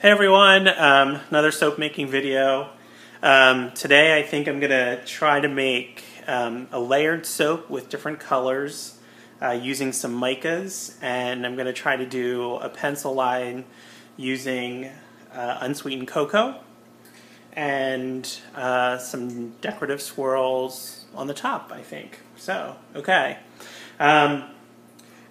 Hey everyone, another soap making video. Today I think I'm going to try to make a layered soap with different colors using some micas, and I'm going to try to do a pencil line using unsweetened cocoa and some decorative swirls on the top, I think. So, okay.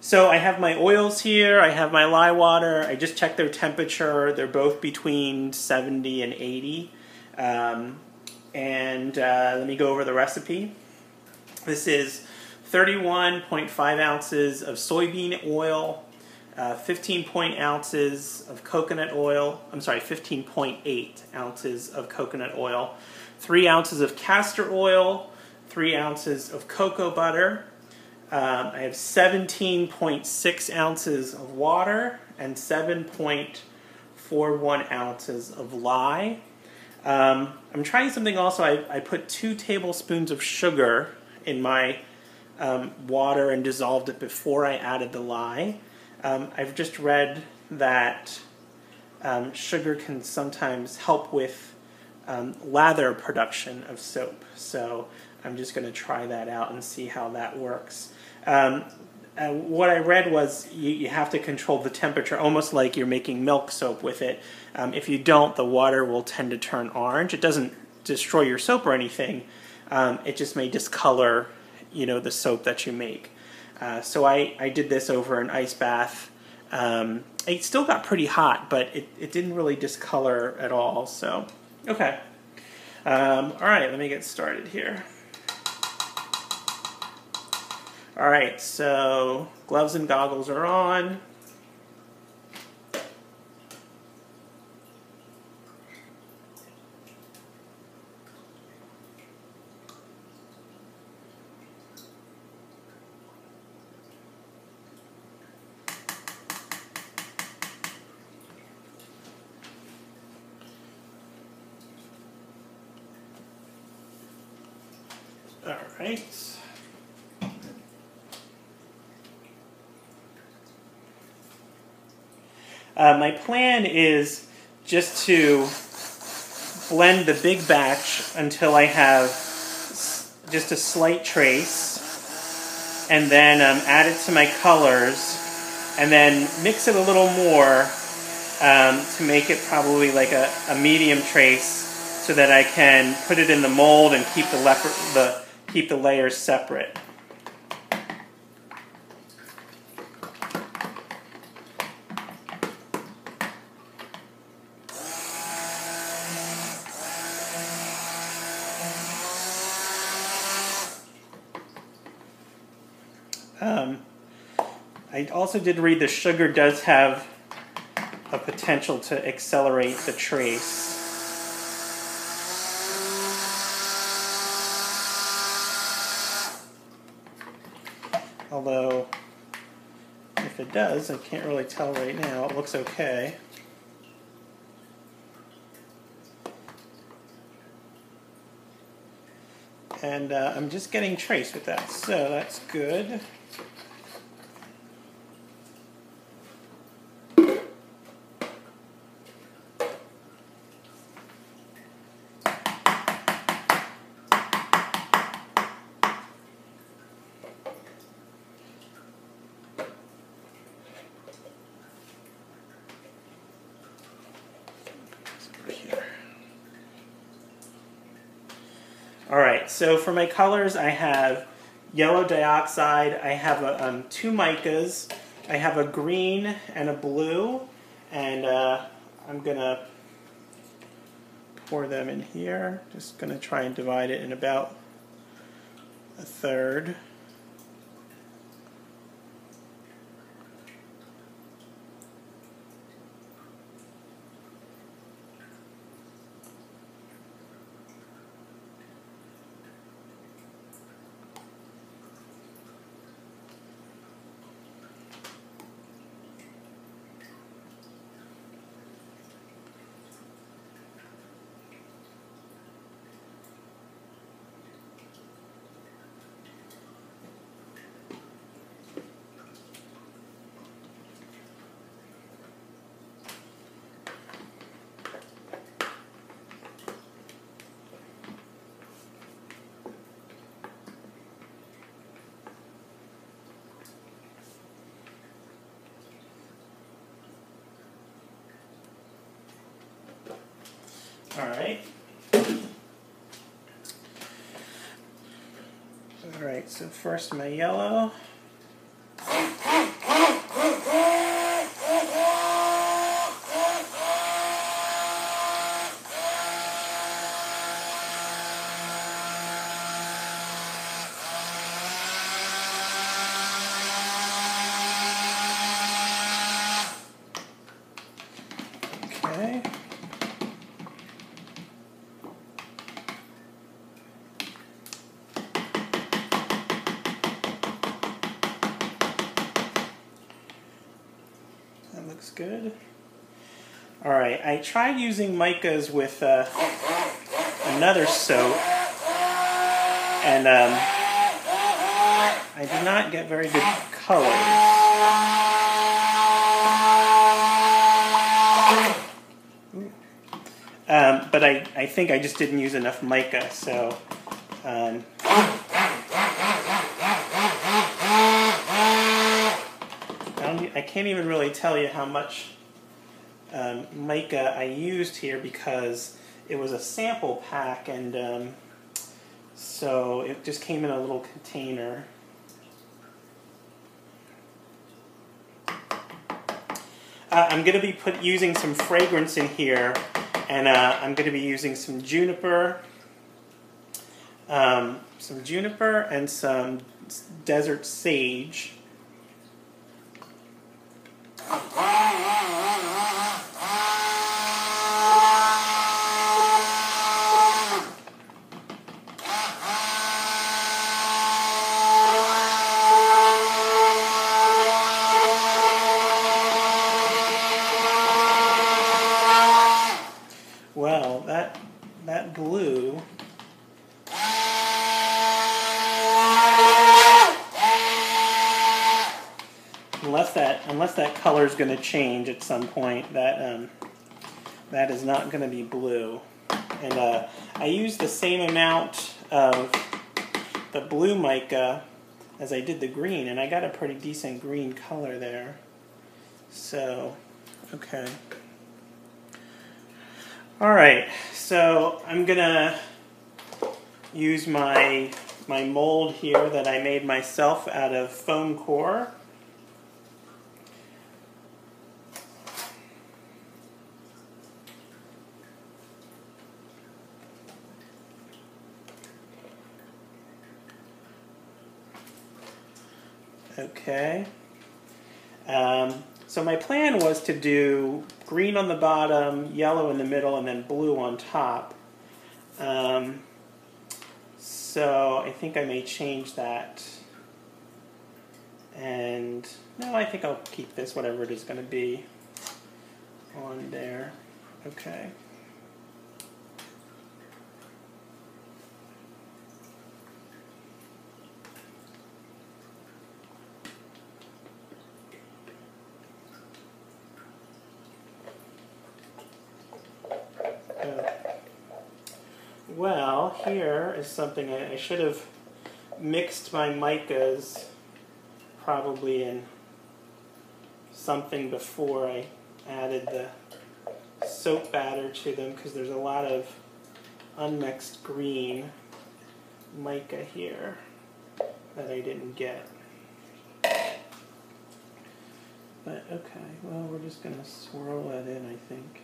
So I have my oils here, I have my lye water, I just checked their temperature, they're both between 70 and 80. Let me go over the recipe. This is 31.5 ounces of soybean oil, 15.8 ounces of coconut oil, 15.8 ounces of coconut oil, 3 ounces of castor oil, 3 ounces of cocoa butter. I have 17.6 ounces of water and 7.41 ounces of lye. I'm trying something also. I put 2 tablespoons of sugar in my water and dissolved it before I added the lye. I've just read that sugar can sometimes help with lather production of soap. So I'm just going to try that out and see how that works. What I read was you have to control the temperature, almost like you're making milk soap with it. If you don't, the water will tend to turn orange. It doesn't destroy your soap or anything. It just may discolor, the soap that you make. So I did this over an ice bath. It still got pretty hot, but it didn't really discolor at all. So, okay. All right, let me get started here. All right, so gloves and goggles are on. All right. My plan is just to blend the big batch until I have just a slight trace, and then add it to my colors, and then mix it a little more to make it probably like a medium trace, so that I can put it in the mold and keep the layers separate. I also did read the sugar does have a potential to accelerate the trace. Although, if it does, I can't really tell right now. It looks okay. And I'm just getting trace with that, so that's good. Alright, so for my colors I have yellow dioxide, I have 2 micas, I have a green and a blue, and I'm going to pour them in here. Just going to try and divide it in about a third. All right. All right, so first my yellow. Okay. That looks good. All right, I tried using micas with another soap, and I did not get very good colors. But I think I just didn't use enough mica, so I can't even really tell you how much mica I used here because it was a sample pack, and so it just came in a little container. I'm going to be using some fragrance in here, and I'm going to be using some juniper and some desert sage. Well, that blue unless that color is going to change at some point, that is not going to be blue. And I used the same amount of the blue mica as I did the green, and I got a pretty decent green color there. So, okay. Alright, so I'm going to use my mold here that I made myself out of foam core. Okay. So my plan was to do green on the bottom, yellow in the middle, and then blue on top. So I think I may change that. And no, I think I'll keep this, whatever it is going to be, on there. Okay. Well, here is something I should have mixed my micas probably in something before I added the soap batter to them, because there's a lot of unmixed green mica here that I didn't get. But okay, well, we're just going to swirl that in, I think.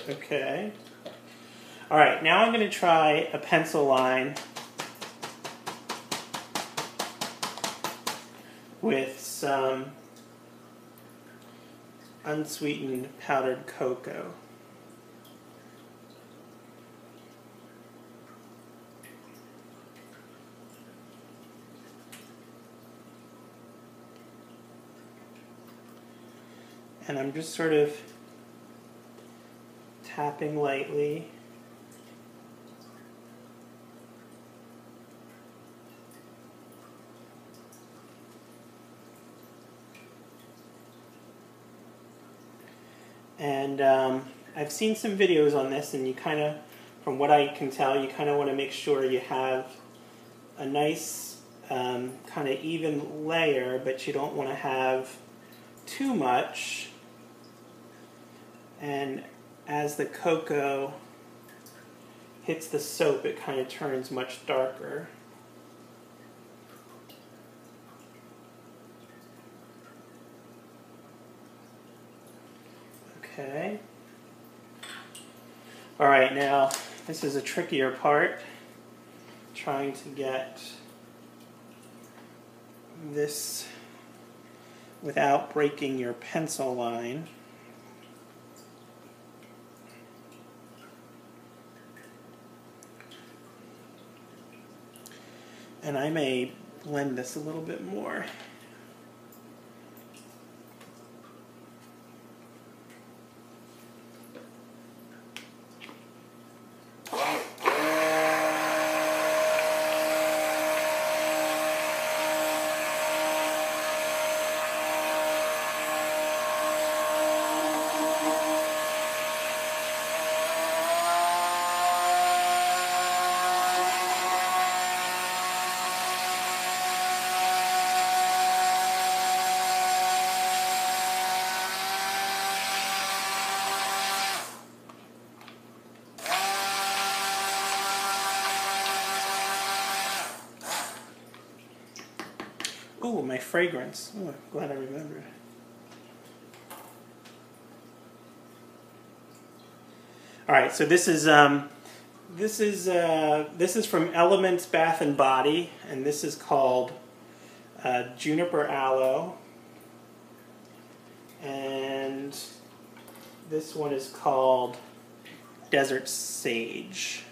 Okay. All right, now I'm going to try a pencil line with some unsweetened powdered cocoa. And I'm just sort of tapping lightly. And I've seen some videos on this, and you kind of, from what I can tell, you kind of want to make sure you have a nice kind of even layer, but you don't want to have too much. And as the cocoa hits the soap, it kind of turns much darker. Okay. All right, now this is a trickier part, trying to get this without breaking your pencil line. And I may blend this a little bit more. Ooh, my fragrance. Oh, I'm glad I remembered. All right, so this is from Elements Bath and Body, and this is called Juniper Aloe, and this one is called Desert Sage.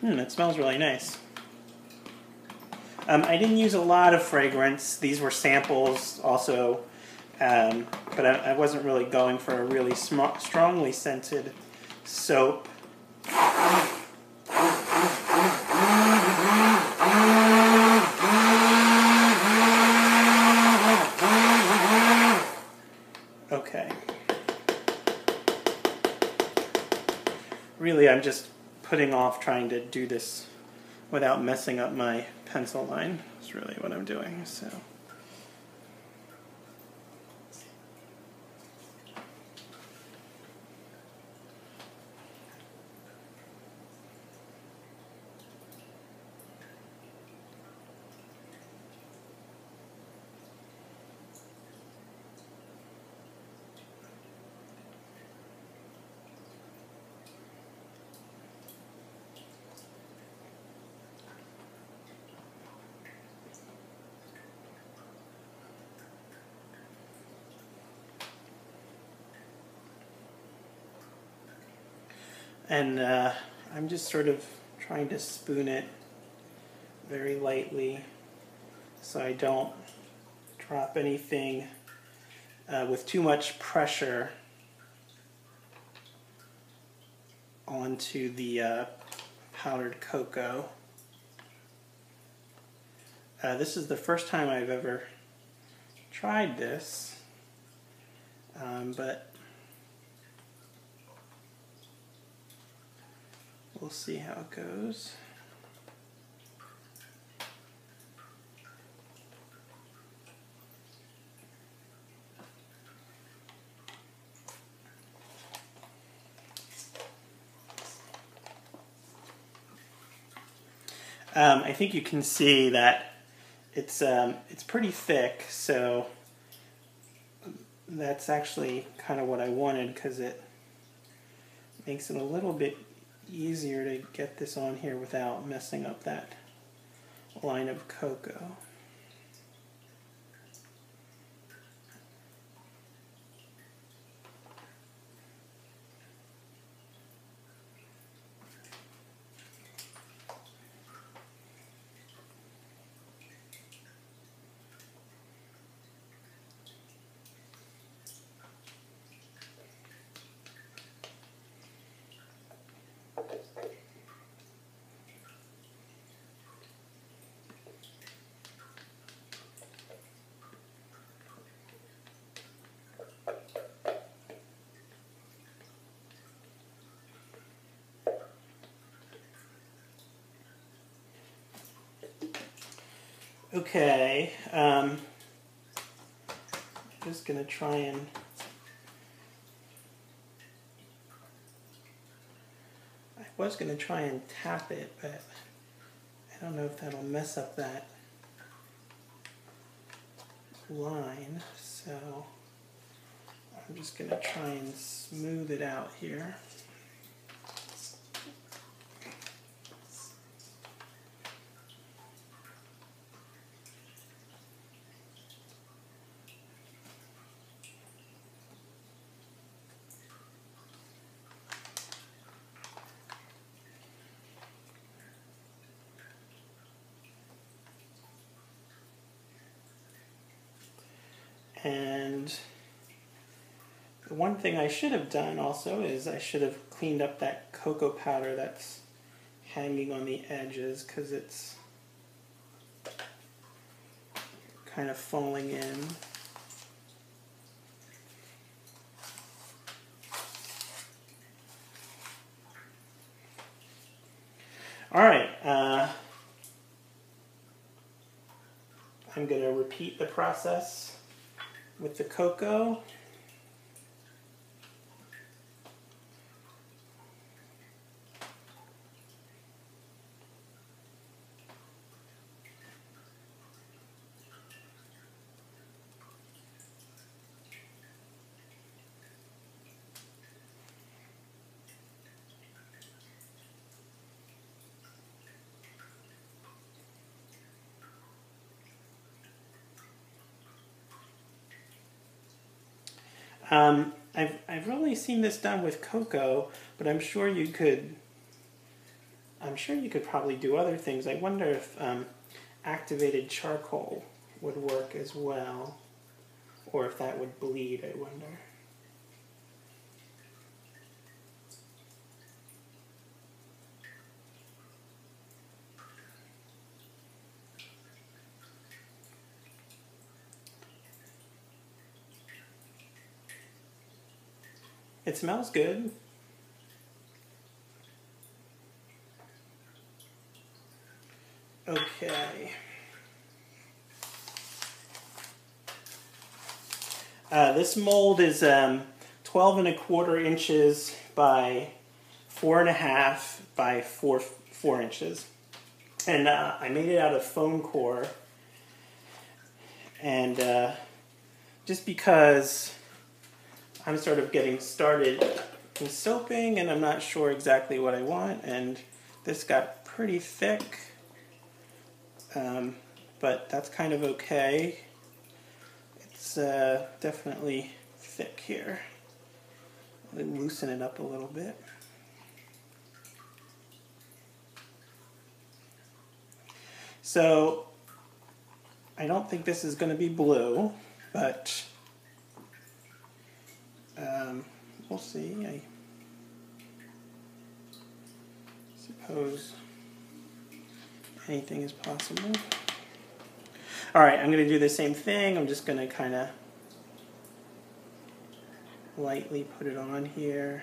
It smells really nice. I didn't use a lot of fragrance. These were samples also, but I wasn't really going for a really strongly scented soap. Okay. Really, I'm just putting off trying to do this without messing up my pencil line. That's really what I'm doing. So. And I'm just sort of trying to spoon it very lightly so I don't drop anything with too much pressure onto the powdered cocoa. This is the first time I've ever tried this, but we'll see how it goes. I think you can see that it's pretty thick, so that's actually kind of what I wanted, because it makes it a little bit easier to get this on here without messing up that line of cocoa. Okay, just gonna try and I was gonna try and tap it, but I don't know if that'll mess up that line, so I'm just gonna try and smooth it out here. And the one thing I should have done also is I should have cleaned up that cocoa powder that's hanging on the edges, because it's kind of falling in. All right, I'm going to repeat the process with the cocoa. I've really seen this done with cocoa, but I'm sure you could probably do other things. I wonder if activated charcoal would work as well, or if that would bleed, I wonder. It smells good. Okay. This mold is 12 1/4 inches by 4 1/2 by 4 inches. And I made it out of foam core. And just because I'm sort of getting started in soaping and I'm not sure exactly what I want, and this got pretty thick, but that's kind of okay. It's definitely thick here. I'll loosen it up a little bit. So I don't think this is going to be blue, but we'll see. I suppose anything is possible. All right, I'm going to do the same thing. I'm just going to kind of lightly put it on here.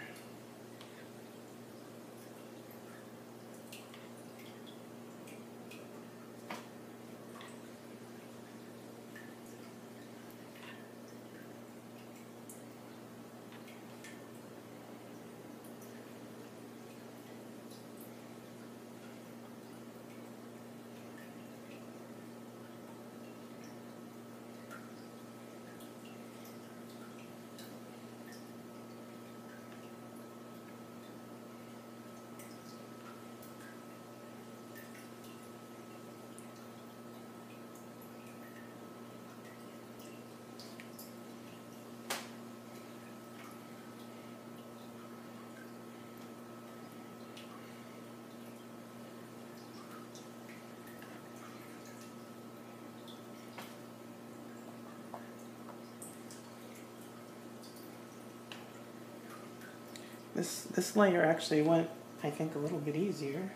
This layer actually went, I think, a little bit easier.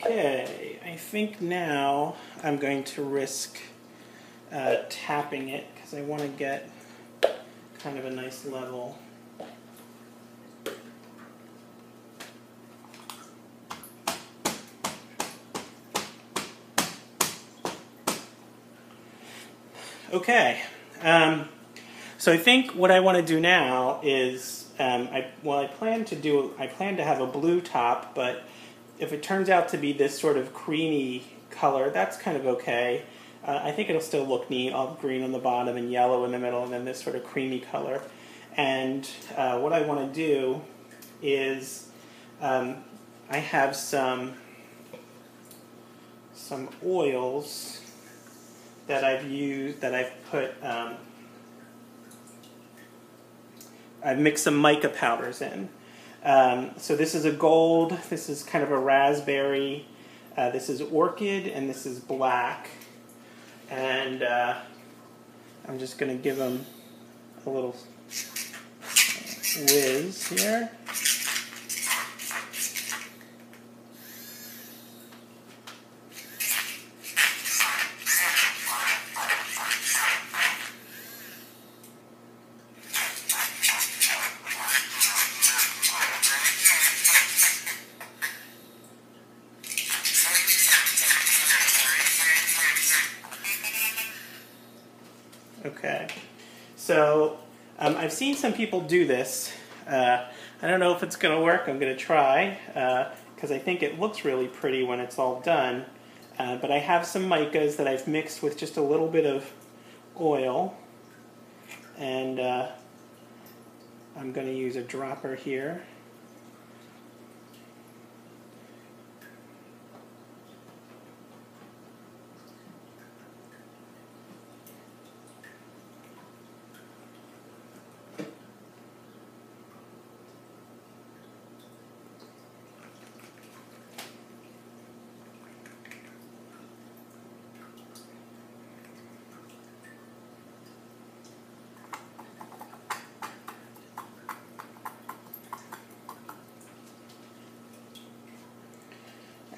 Okay, I think now I'm going to risk tapping it because I want to get kind of a nice level. Okay, so I think what I want to do now is, I plan to have a blue top, but if it turns out to be this sort of creamy color, that's kind of okay. I think it'll still look neat, all green on the bottom and yellow in the middle, and then this sort of creamy color. And what I want to do is, I have some oils that I've mixed some mica powders in. So this is a gold, this is kind of a raspberry, this is orchid, and this is black. And I'm just going to give them a little whiz here. Okay, so I've seen some people do this. I don't know if it's going to work. I'm going to try because I think it looks really pretty when it's all done. But I have some micas that I've mixed with just a little bit of oil, and I'm going to use a dropper here.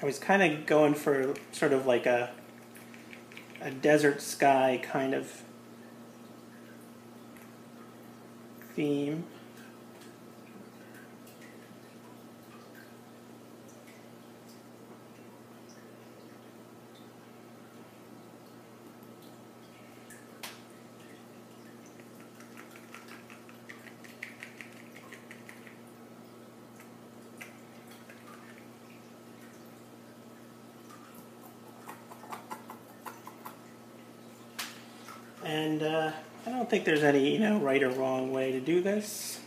I was kind of going for sort of like a desert sky kind of theme. And I don't think there's any, right or wrong way to do this.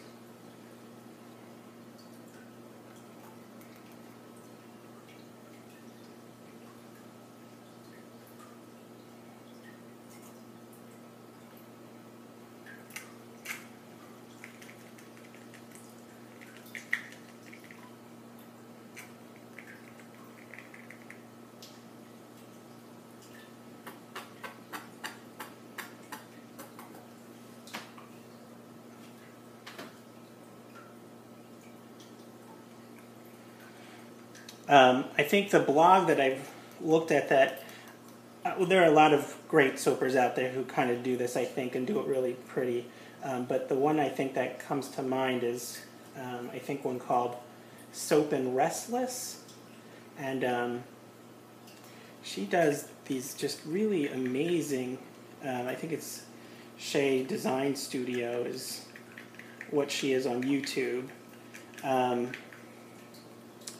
I think the blog that I've looked at there are a lot of great soapers out there who kind of do this, I think, and do it really pretty. But the one I think that comes to mind is, I think, one called Soap and Restless. And she does these just really amazing, I think it's Shea Design Studio is what she is on YouTube.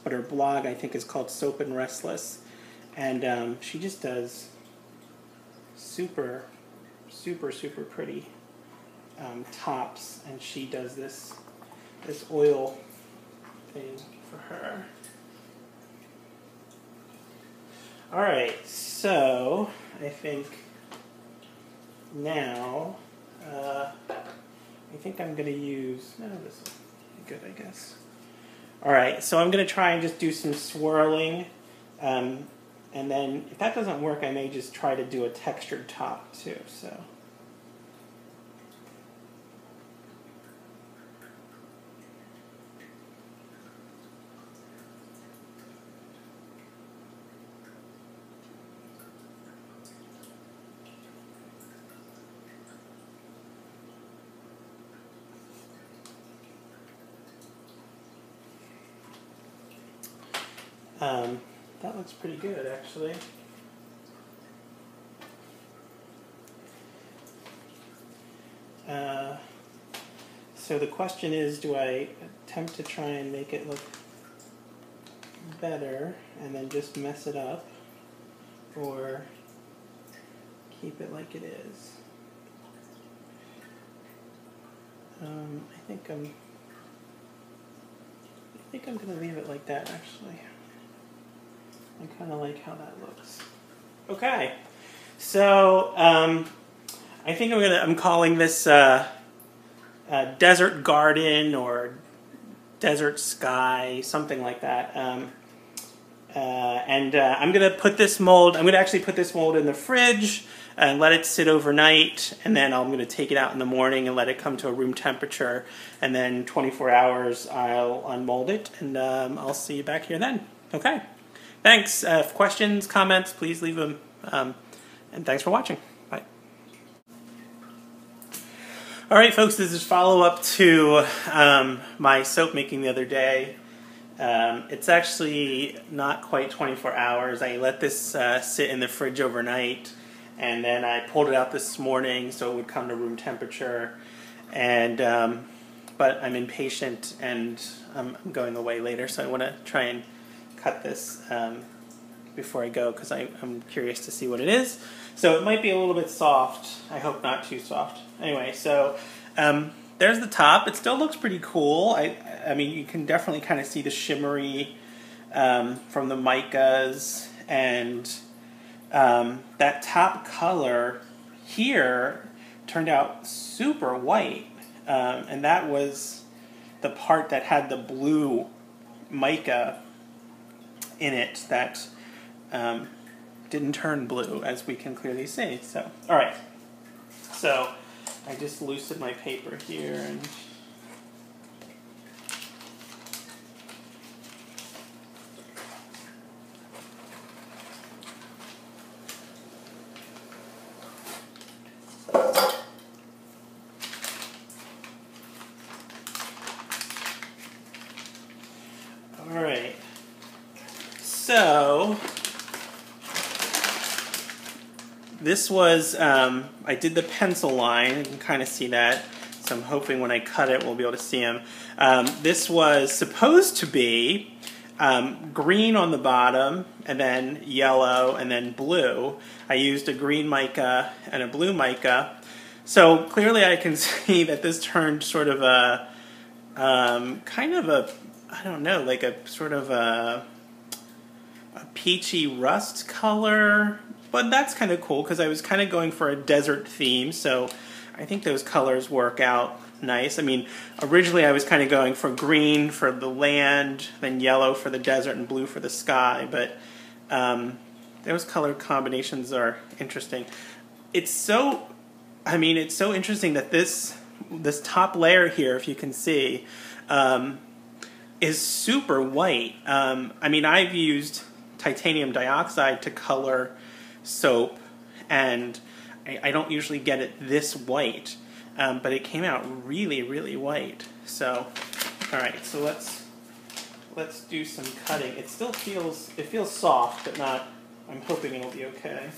But her blog, I think, is called Soap and Restless. And she just does super, super, super pretty tops. And she does this oil thing for her. All right, so I think now, I think I'm going to use, no, this will be good, I guess. All right, so I'm going to try and just do some swirling, and then if that doesn't work, I may just try to do a textured top too. So. That looks pretty good, actually. So the question is, do I attempt to try and make it look better and then just mess it up, or keep it like it is? I think I'm going to leave it like that, actually. I kind of like how that looks. Okay, so I think I'm calling this Desert Garden or Desert Sky, something like that. I'm going to put this mold. I'm going to actually put this mold in the fridge and let it sit overnight, and then I'm going to take it out in the morning and let it come to a room temperature, and then 24 hours I'll unmold it, and I'll see you back here then. Okay, thanks. Questions, comments, please leave them, and thanks for watching. Bye. All right, folks, this is follow-up to my soap making the other day. It's actually not quite 24 hours. I let this sit in the fridge overnight, and then I pulled it out this morning so it would come to room temperature. And but I'm impatient, and I'm going away later, so I want to try and cut this before I go, because I'm curious to see what it is. So it might be a little bit soft. I hope not too soft. Anyway, so there's the top. It still looks pretty cool. I mean, you can definitely kind of see the shimmery from the micas, and that top color here turned out super white, and that was the part that had the blue mica in it that didn't turn blue, as we can clearly see. So, all right. So I just loosened my paper here, and all right. So this was, I did the pencil line. You can kind of see that. So I'm hoping when I cut it, we'll be able to see them. This was supposed to be green on the bottom, and then yellow, and then blue. I used a green mica and a blue mica. So clearly I can see that this turned sort of a, kind of a, I don't know, like a sort of a peachy rust color. But that's kind of cool, because I was kind of going for a desert theme, so I think those colors work out nice. I mean, originally I was kind of going for green for the land, then yellow for the desert, and blue for the sky, but those color combinations are interesting. It's so, I mean, it's so interesting that this top layer here, if you can see, is super white. I mean, I've used titanium dioxide to color soap, and I don't usually get it this white, but it came out really, really white. So, all right, so let's do some cutting. It still feels soft, but not. I'm hoping it'll be okay.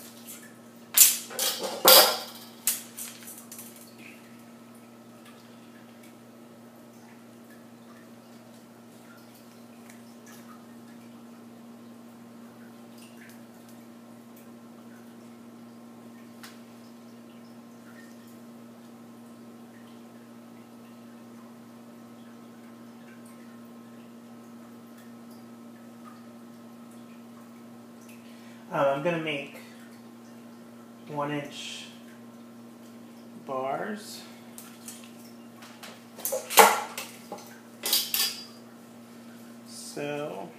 I'm going to make 1-inch bars. So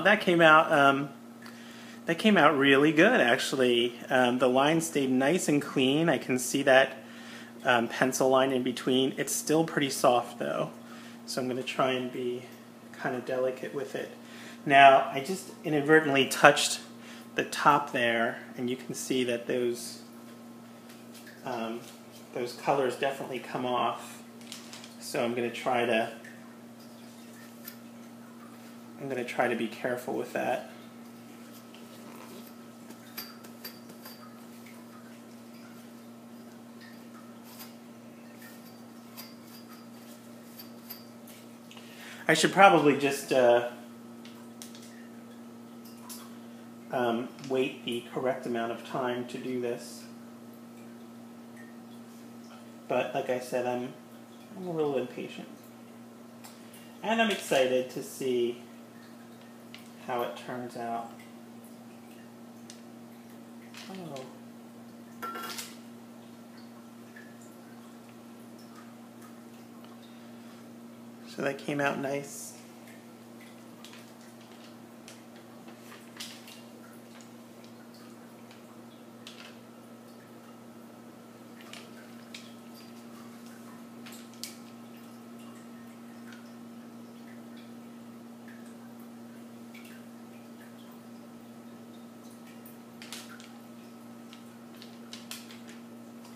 that came out really good, actually. The line stayed nice and clean. I can see that pencil line in between. It's still pretty soft though, so I'm going to try and be kind of delicate with it. Now, I just inadvertently touched the top there, and you can see that those colors definitely come off. So I'm going to try to be careful with that. I should probably just wait the correct amount of time to do this. But like I said, I'm a little impatient. And I'm excited to see how it turns out. Oh. So that came out nice.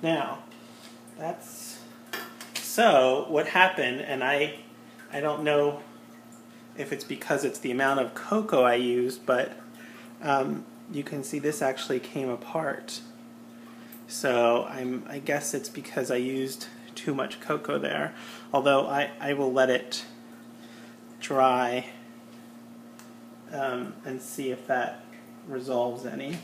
Now, so what happened, and I don't know if it's because it's the amount of cocoa I used, but you can see this actually came apart. So I guess it's because I used too much cocoa there. Although I will let it dry and see if that resolves any.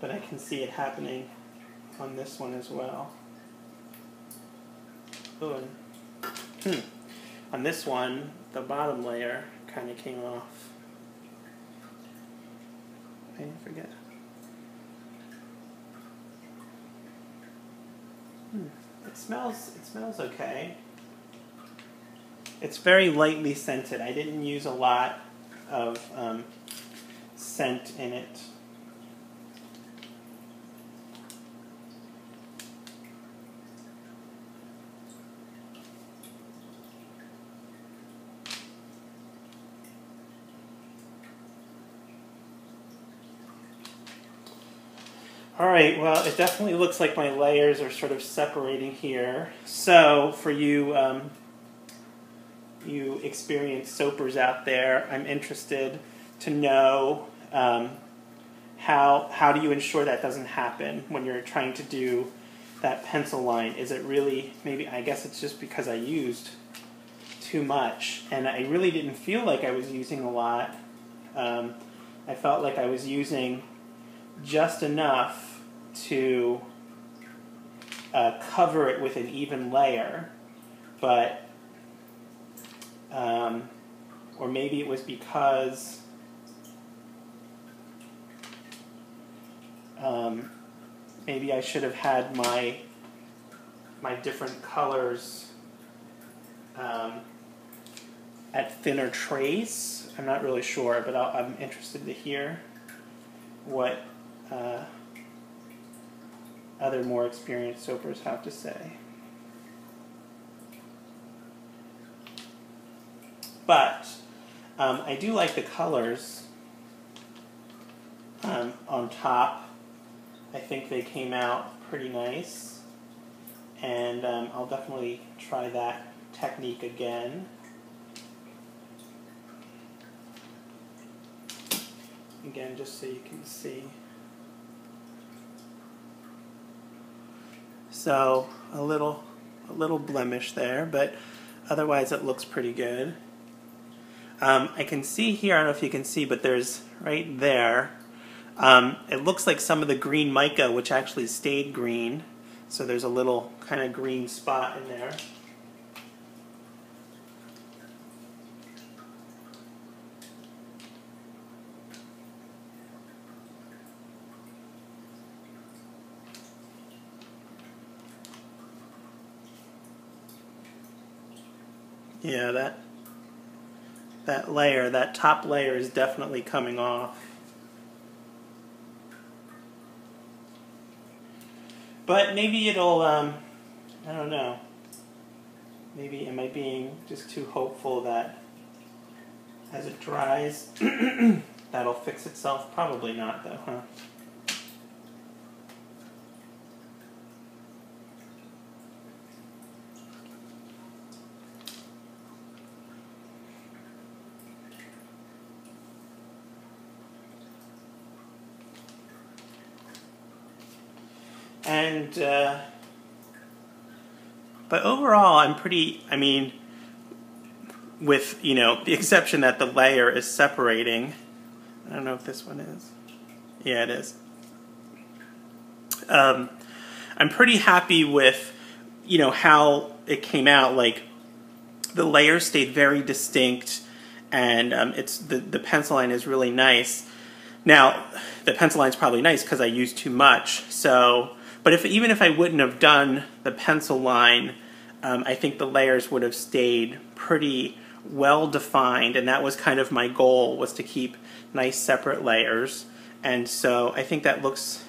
But I can see it happening on this one as well. Oh, and on this one, the bottom layer kind of came off. I didn't forget. It smells okay. It's very lightly scented. I didn't use a lot of scent in it. Alright, well, it definitely looks like my layers are sort of separating here. So, for you you experienced soapers out there, I'm interested to know how do you ensure that doesn't happen when you're trying to do that pencil line? Is it really, maybe, I guess it's just because I used too much, and I really didn't feel like I was using a lot. I felt like I was using just enough to cover it with an even layer, but or maybe it was because maybe I should have had my different colors at thinner trace. I'm not really sure, but I'm interested to hear what other more experienced soapers have to say. But I do like the colors on top. I think they came out pretty nice, and I'll definitely try that technique again. Again, just so you can see. So a little blemish there, but otherwise it looks pretty good. I can see here, I don't know if you can see, but there's right there, it looks like some of the green mica, which actually stayed green. So there's a little kind of green spot in there. Yeah, that layer, that top layer is definitely coming off. But maybe it'll, I don't know. Maybe am I being just too hopeful that as it dries, that'll fix itself? Probably not, though, huh? And, but overall, I'm pretty, I mean, with, you know, the exception that the layer is separating. I don't know if this one is. Yeah, it is. I'm pretty happy with, you know, how it came out. Like, the layer stayed very distinct, and it's the pencil line is really nice. Now, the pencil line's probably nice because I used too much, so... But even if I wouldn't have done the pencil line, I think the layers would have stayed pretty well defined, and that was kind of my goal, was to keep nice separate layers. And so I think that looks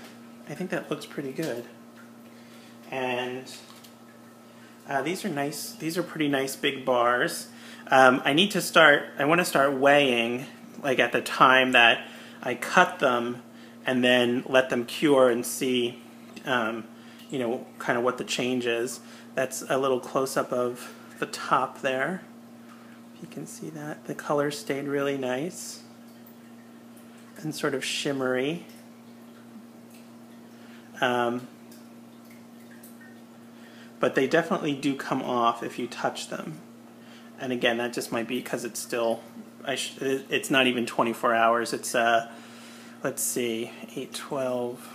pretty good. And these are nice. These are pretty nice big bars. I want to start weighing, like, at the time that I cut them, and then let them cure and see. You know, kind of what the change is. That's a little close-up of the top there. If you can see that. The color stayed really nice and sort of shimmery. But they definitely do come off if you touch them. And again, that just might be because it's still, it's not even 24 hours. It's, let's see, 8, 12...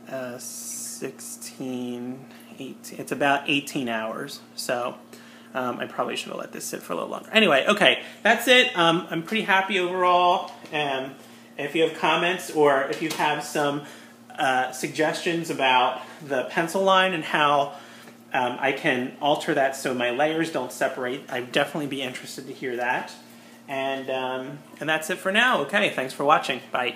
16, 18, it's about 18 hours, so I probably should have let this sit for a little longer. Anyway, okay, that's it. I'm pretty happy overall. If you have comments, or if you have some suggestions about the pencil line and how I can alter that so my layers don't separate, I'd definitely be interested to hear that. And that's it for now. Okay, thanks for watching. Bye.